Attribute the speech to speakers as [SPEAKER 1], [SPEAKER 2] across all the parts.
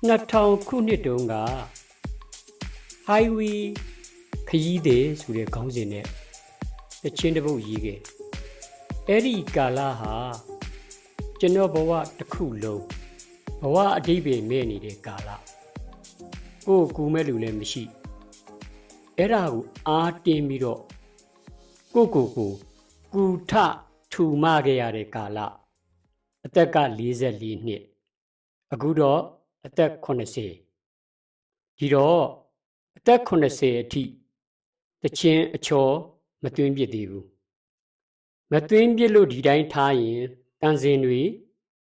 [SPEAKER 1] 2000 ခုနှစ်တုန်းက highway ခရီးသည်ဆိုတဲ့ခေါင်းစဉ်နဲ့တချင်းတစ်ပုတ်ရေးခဲ့အဲ့ဒီကာလဟာကျွန်တော်ဘဝတစ်ခုလုံးဘဝအဓိပ္ပာယ်မဲ့နေတဲ့ကာလကိုယ်ကူမဲ့လူလည်းမရှိအဲ့ဒါကိုအားတင်းပြီးတော့ကိုကူထထူမခဲ့ရတဲ့ကာလအသက်က44နှစ်အခုတော့အသက်80ဒီတော့အသက်80အထိတချင်းအချောမသွင်းပြစ်သေးဘူးမသွင်းပြစ်လို့ဒီတိုင်းထားရင်တန်စင်တွေ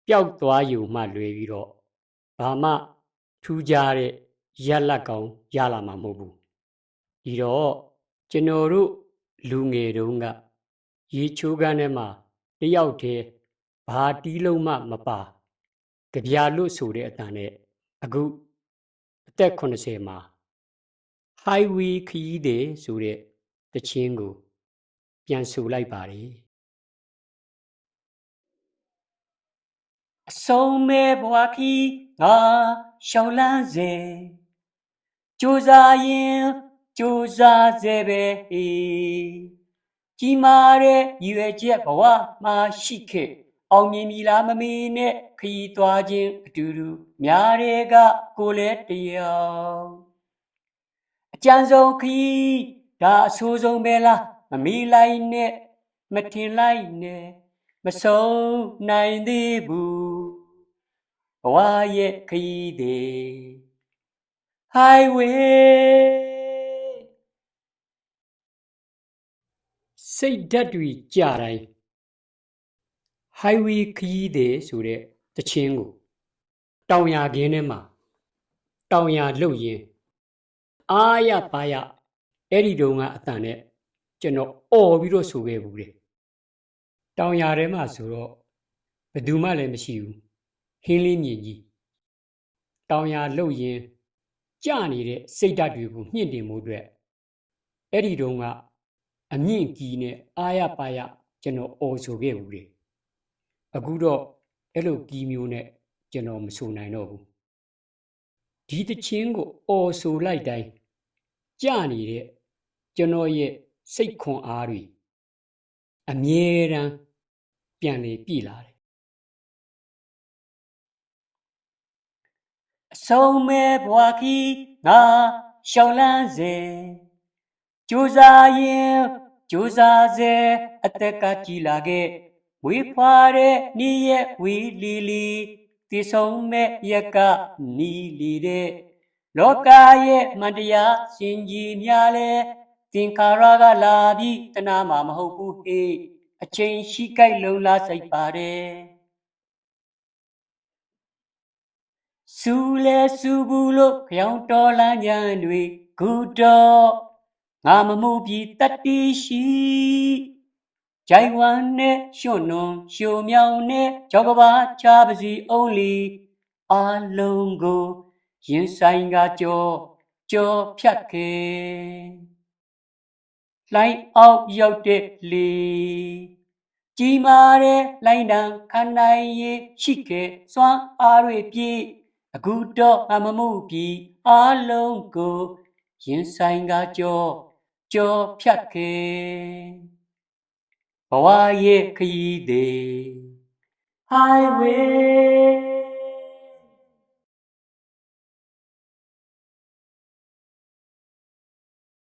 [SPEAKER 1] ပျောက်သွားယူမှလွယ်ပြီးတော့ဘာမှထူးခြားတဲ့ရလတ်ကောင်းရလာမှာမဟုတ်ဘူးဒီတော့ကျွန်တော်တို့လူငယ်တုန်းကရေချိုးကန်းထဲမှာတယောက်တည်းဘာတီးလုံးမှမပါကြပြလွတ်ဆိုတဲ့အတန်နဲ့အခုအသက်80မှာ highway ခရီးသည်ဆိုတဲ့တချင်းကိုပြန်ဆိုလိုက်ပါတယ်အဆုံးမဲ့ဘဝခီးငါရှောင်လန်းစေကြိုးစားရင်ကြိုးစားစေပဲကြီးမားတဲ့ရည်ရွယ်ချက်ဘဝမှာရှိခဲ့အောင်မြင်ပြီလားမမေးနဲ့ခရီးသွားခြင်းအတူတူများတဲ့ကကိုလည်းတယောက်အကျဉ်းဆုံးခရီးဒါအဆိုးဆုံးပဲလားမမေးလိုက်နဲ့မထင်လိုက်နဲ့မဆုံးနိုင်သေးဘူးဘဝရဲ့ခရီးသည် highway စိတ်ဓာတ်တွေကြတိုင်း highway ခရီးသည်ဆိုတဲ့တချင်းကိုတောင်ရခင်းထဲမှာတောင်ရလှုပ်ရင်အားရပါရအဲ့ဒီတုန်းကအတန်နဲ့ကျွန်တော်အော်ပြီးတော့ဆိုခဲ့ဘူးတယ်တောင်ရထဲမှာဆိုတော့ဘယ်သူမှလည်းမရှိဘူးဟင်းလေးမြင်ကြီးတောင်ရလှုပ်ရင်ကြနေတဲ့စိတ်ဓာတ်တွေကိုမြင့်တင်မှုအတွက်အဲ့ဒီတုန်းကအမြင့်ကြီးနဲ့အားရပါရကျွန်တော်အော်ဆိုခဲ့ဘူးတယ်အခုတော့အဲ့လိုကြီးမျိုးနဲ့ကျွန်တော်မဆိုနိုင်တော့ဘူးဒီတချင်းကိုအော်ဆိုလိုက်တိုင်းကြနေတဲ့ကျွန်တော်ရဲ့စိတ်ခွန်အားတွေအမြဲတမ်းပြန်လေပြည့်လာတယ်အဆုံးမဲ့ဘဝခီးငါရှောင်လန်းစေကြိုးစားရင်ကြိုးစားစေအသက်ကကြီးလာခဲ့ဝေးဖွာတဲ့နေ့ရက်ဝေးလီလီဒီဆုံးမဲ့ရက်ကနီးလီတဲ့လောကရဲ့မန္တရားရှင်ကြီးများလဲသင်္ခါရကလာပြီးတနာမှာမဟုတ်ဘူးဟေ့အချိန်ရှိကြိုက်လုံလားစိတ်ပါတယ်စူလဲစူဘူးလို့ခေါင်းတော်လန်းကြံတွေဂူတော်ငါမမှုပြီးတတိရှိဂျိုင်ဝမ်နဲ့ရွှွန်နွန်ရှိုမြောင်နဲ့ကြောက်ကဘာချာပစီအုံးလီအလုံးကိုရင်ဆိုင်ကကြောဖြတ်ခဲ့လှိုင်းအောက်ရောက်တဲ့လေကြီးမားတဲ့လှိုင်းတံခံနိုင်ရေးရှိခဲ့စွမ်းအားတွေပြည့်အခုတော့ငါမမှုပြီးအလုံးကိုရင်ဆိုင်ကကြောဖြတ်ခဲ့ဘဝရဲ့ခရီးသည် highway